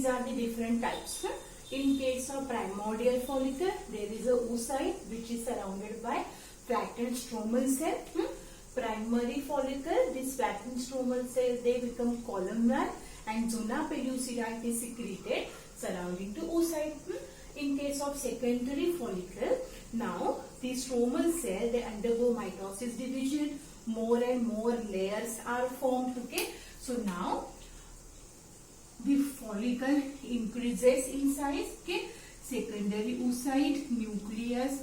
these are the different types. In case of primordial follicle, there is a oocyte which is surrounded by flattened stromal cell. Primary follicle, this flattened stromal cell, they become columnar and zona pellucida is secreted surrounding to oocyte. In case of secondary follicle, now the stromal cell, they undergo mitosis division, more and more layers are formed. Okay, so now the follicle increases in size. Okay, secondary oocyte, nucleus,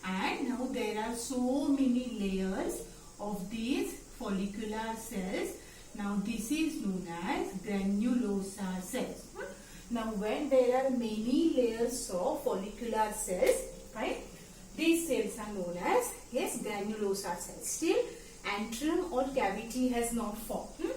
and now there are so many layers of these follicular cells. Now this is known as granulosa cells. Now when there are many layers of follicular cells, right, these cells are known as, yes, granulosa cells. Still antrum or cavity has not formed.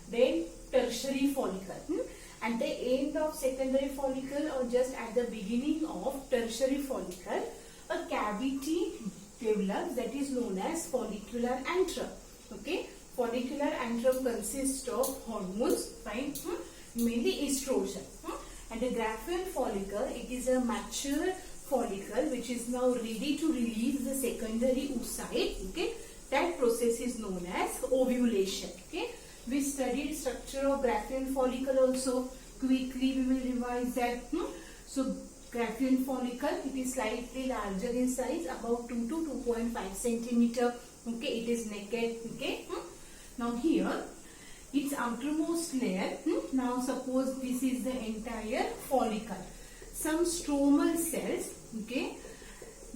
Then tertiary follicle. At the end of secondary follicle or just at the beginning of tertiary follicle, a cavity develops that is known as follicular antrum. Okay, follicular antrum consists of hormones, right? Mainly estrogen. And the Graafian follicle, it is a mature follicle which is now ready to release the secondary oocyte. Okay, that process is known as ovulation. Okay, we studied structure of Graafian follicle also. Quickly we will revise that. So Graafian follicle, it is slightly larger in size, about 2 to 2.5 centimeter. Okay, it is naked. Okay, now here its outermost layer. Now suppose this is the entire follicle. Some stromal cells, okay,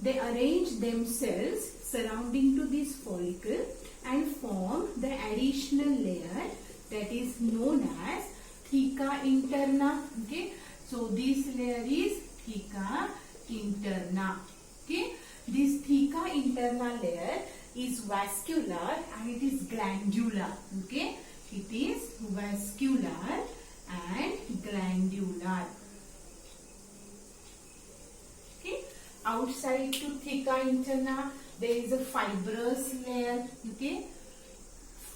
they arrange themselves surrounding to this follicle and form the additional layer that is known as theca interna. Okay, so this layer is theca interna. Okay, this theca interna layer is vascular and it is glandular. Okay, it is vascular and glandular. Okay, outside to theca interna there is a fibrous layer. Okay,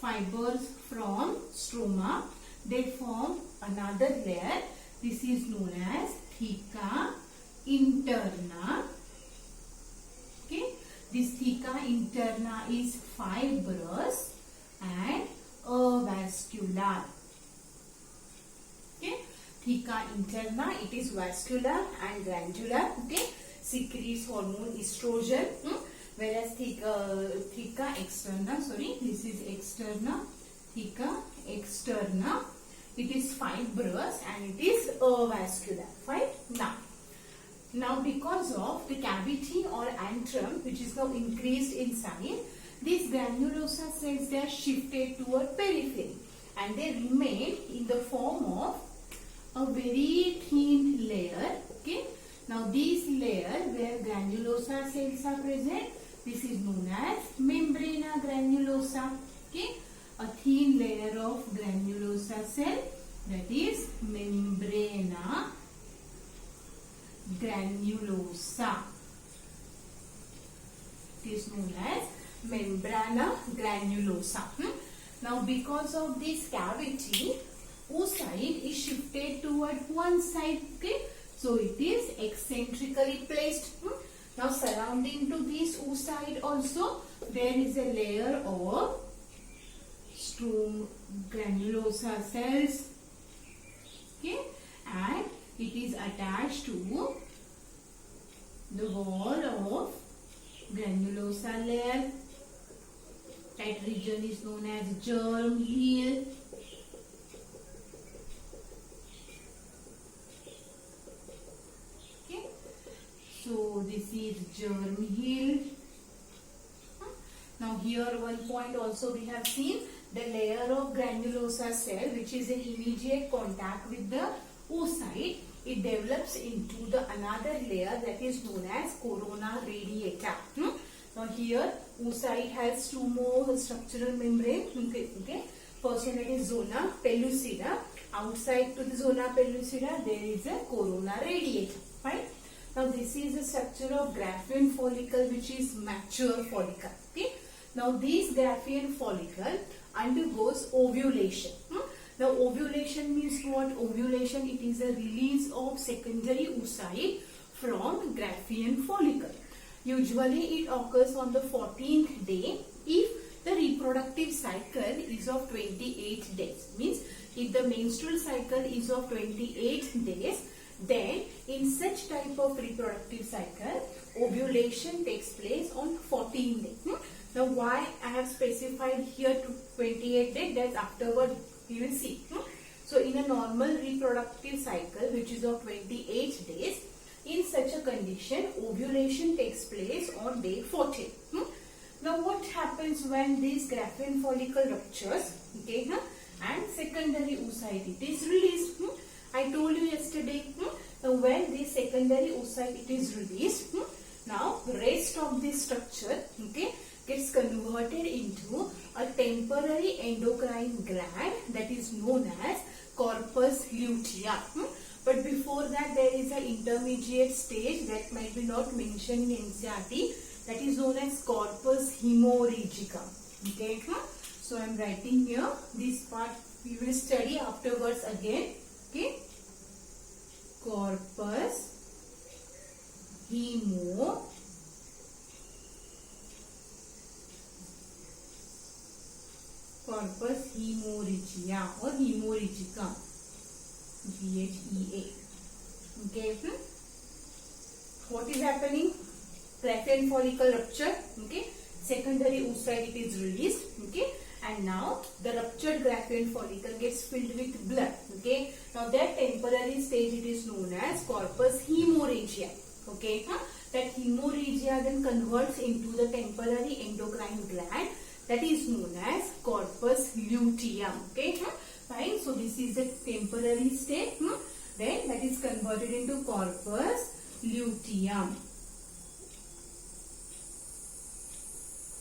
fibers from stroma, they form another layer. This is known as theca interna. Okay, this theca interna is fibrous and avascular. Okay, theca interna, it is vascular and glandular. Okay, secretes hormone estrogen. Whereas theca externa, sorry, this is externa, theca externa, it is fibrous and it is avascular. Fine. Now because of the cavity or antrum which is now increased in size, these granulosa cells, they are shifted toward periphery and they remain in the form of a very thin layer. Okay. Now this layer where granulosa cells are present, this is known as membrana granulosa. Okay, a thin layer of granulosa cell, that is membrana granulosa. It is known as membrana granulosa. Now because of this cavity, oocyte is shifted toward one side. Okay, so it is eccentrically placed. Now surrounding to this oocyte also there is a layer of granulosa cells. Okay, and it is attached to the wall of granulosa layer. That region is known as germ hill. Okay, so this is germ hill. Now here one point also we have seen, the layer of granulosa cell which is in immediate contact with the oocyte, it develops into the another layer that is known as corona radiata. Now here oocyte has two more structural membrane. Okay. First one, it is zona pellucida. Outside to the zona pellucida there is a corona radiata. Right? Now this is the structure of Graafian follicle which is mature follicle. Okay. Now this Graafian follicle undergoes ovulation. Now ovulation means what? Ovulation, it is a release of secondary oocyte from Graafian follicle. Usually it occurs on the 14th day if the reproductive cycle is of 28 days. Means if the menstrual cycle is of 28 days, then in such type of reproductive cycle, ovulation takes place on 14th day. Now why I have specified here to 28 days, that's afterward you will see. So in a normal reproductive cycle which is of 28 days, in such a condition ovulation takes place on day 14. Now what happens when this Graafian follicle ruptures, okay, and secondary oocyte it is released. I told you yesterday, when this secondary oocyte it is released, now rest of this structure, okay, gets converted into a temporary endocrine gland that is known as corpus luteum. But before that there is an intermediate stage that might be not mentioned in NCERT, that is known as corpus hemorrhagicum. Okay, so I am writing here this part we will study afterwards again. Okay, corpus hemorrhagicum. Corpus hemorrhagia or hemorrhagicum, GHEA. Okay, what is happening? Graafian follicle rupture. Okay, secondary oocyte it is released. Okay, and now the ruptured Graafian follicle gets filled with blood. Okay, now that temporary stage it is known as corpus hemorrhagia. Okay, that hemorrhagia then converts into the temporary endocrine gland that is known as corpus luteum. Okay, fine. So this is the temporary state. Then that is converted into corpus luteum.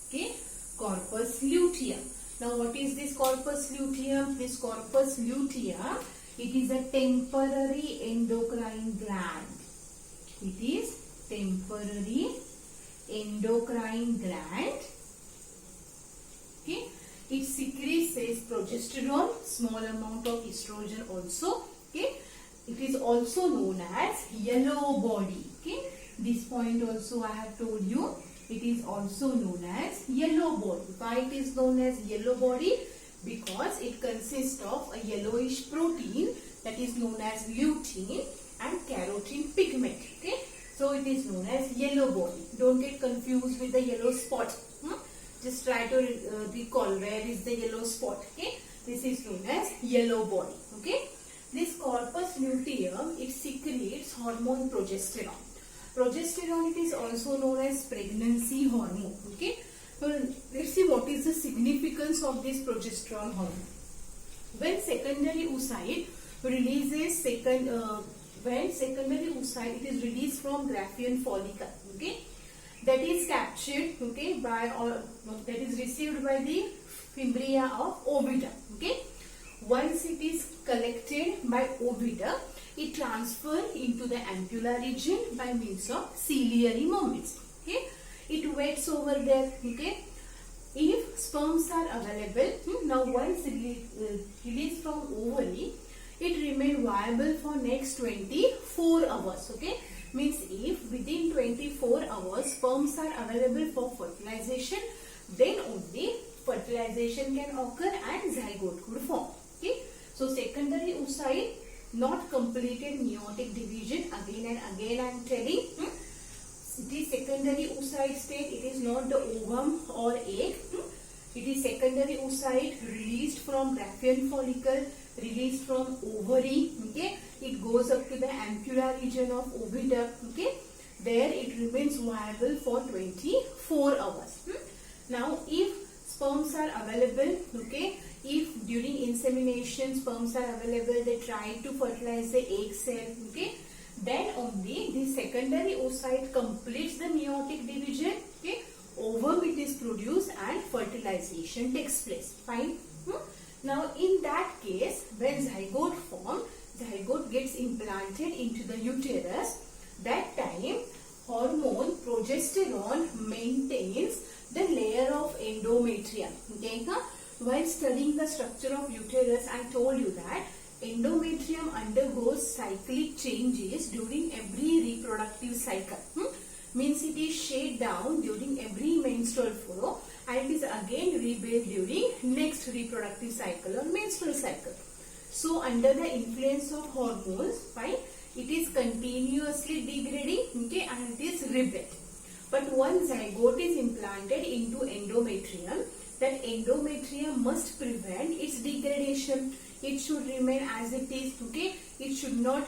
Okay, corpus luteum. Now what is this corpus luteum? This corpus luteum, it is a temporary endocrine gland. It is temporary endocrine gland. Okay, it secretes says progesterone, small amount of estrogen also. Okay, it is also known as yellow body. Okay, this point also I have told you. It is also known as yellow body. Why it is known as yellow body? Because it consists of a yellowish protein that is known as lutein and carotene pigment. Okay, so it is known as yellow body. Don't get confused with the yellow spot. Just try to recall where is the yellow spot. Okay, this is known as yellow body. Okay, this corpus luteum it secretes hormone progesterone. Progesterone it is also known as pregnancy hormone. Okay, so let's see what is the significance of this progesterone hormone. When secondary oocyte releases when secondary oocyte it is released from Graafian follicle. Okay, that is captured, okay, by or that is received by the fimbriae of oviduct. Okay, once it is collected by oviduct, it transfers into the ampulla region by means of ciliary movements. Okay, it waits over there. Okay, if sperms are available, now once released from ovary, it remains viable for next 24 hours. Okay, means if within 24 hours sperms are available for fertilization, then only fertilization can occur and zygote could form. Okay, so secondary oocyte not completed meiotic division. Again and again I am telling. The secondary oocyte state, it is not the ovum or egg. It is secondary oocyte released from Graafian follicle, released from ovary. Okay, it goes up to the ampulla region of oviduct. Okay, there it remains viable for 24 hours. Now if sperms are available, okay, if during insemination sperms are available, they try to fertilize the egg cell. Okay, then only the secondary oocyte completes the meiotic division. Okay, ovum it is produced and fertilization takes place. Fine. Now in that case, when zygote forms, zygote gets implanted into the uterus. That time hormone progesterone maintains the layer of endometrium. Okay, while studying the structure of uterus, I told you that endometrium undergoes cyclic changes during every reproductive cycle. Means it is shed down during every menstrual flow and it is again rebuilt during next reproductive cycle or menstrual cycle. So under the influence of hormones, fine, it is continuously degrading, okay, and it is rebuilt. But once zygote is implanted into endometrium, that endometrium must prevent its degradation. It should remain as it is, okay. It should not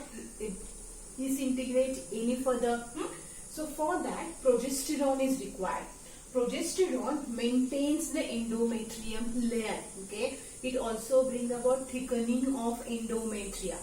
disintegrate any further. So for that, progesterone is required. Progesterone maintains the endometrium layer, okay. It also brings about thickening of endometria.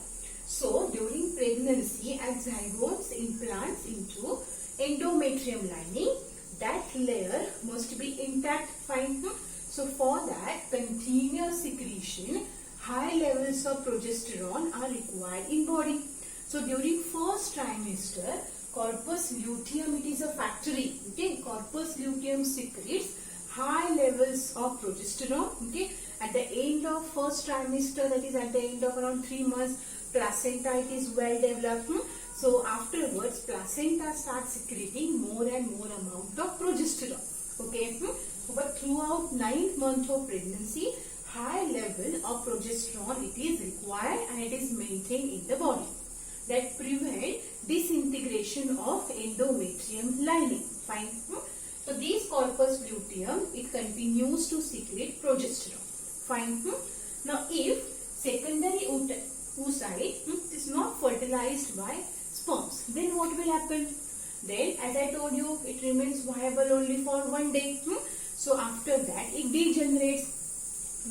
So during pregnancy, as zygotes implants into endometrium lining, that layer must be intact, fine. So for that, continuous secretion, high levels of progesterone are required in body. So during first trimester, corpus luteum, it is a factory, okay. Corpus luteum secretes high levels of progesterone, okay. At the end of first trimester, that is at the end of around 3 months, placenta, it is well developed. So afterwards, placenta starts secreting more and more amount of progesterone, okay. But throughout 9th month of pregnancy, high level of progesterone it is required and it is maintained in the body. That prevent disintegration of endometrium lining, fine. So this corpus luteum, it continues to secrete progesterone, fine. Now if secondary oocyte is not fertilized by sperms, then what will happen? Then as I told you, it remains viable only for 1 day. So after that it degenerates.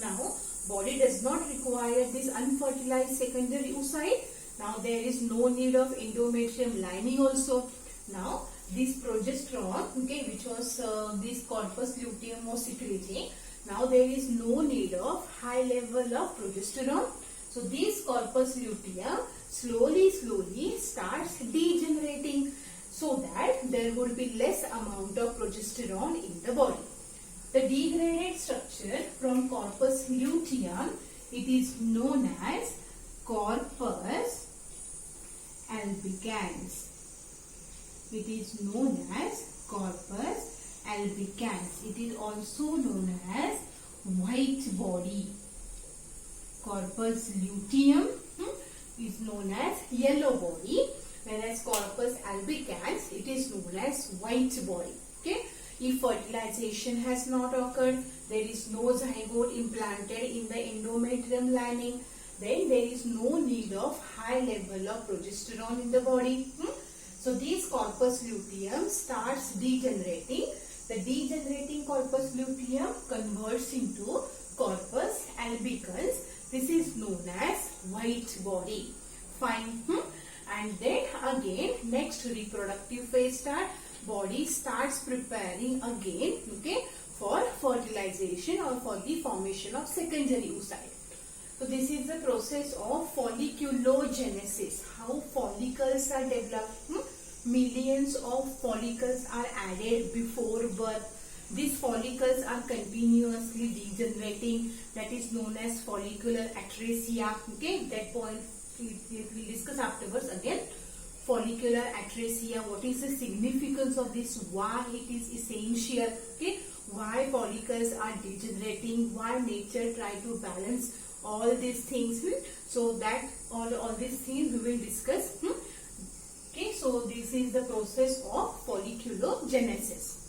Now body does not require this unfertilized secondary oocyte. Now there is no need of endometrium lining also. Now this progesterone, okay, which was this corpus luteum was secreting. Now there is no need of high level of progesterone. So this corpus luteum slowly starts degenerating so that there would be less amount of progesterone in the body. The degraded structure from corpus luteum, it is known as corpus albicans. It is known as corpus albicans. It is also known as white body. Corpus luteum is known as yellow body, whereas corpus albicans, it is known as white body, okay. If fertilization has not occurred, there is no zygote implanted in the endometrium lining, then there is no need of high level of progesterone in the body. So this corpus luteum starts degenerating. The degenerating corpus luteum converts into corpus albicans. This is known as white body, fine. And then again next reproductive phase start. Body starts preparing again, okay, for fertilization or for the formation of secondary oocyte. So this is the process of folliculogenesis. How follicles are developed. Millions of follicles are added before birth. These follicles are continuously degenerating. That is known as follicular atresia. Okay, that point we will discuss afterwards again. Follicular atresia, what is the significance of this, why it is essential, okay, why follicles are degenerating, why nature try to balance all these things. So that all these things we will discuss. Okay, so this is the process of folliculogenesis.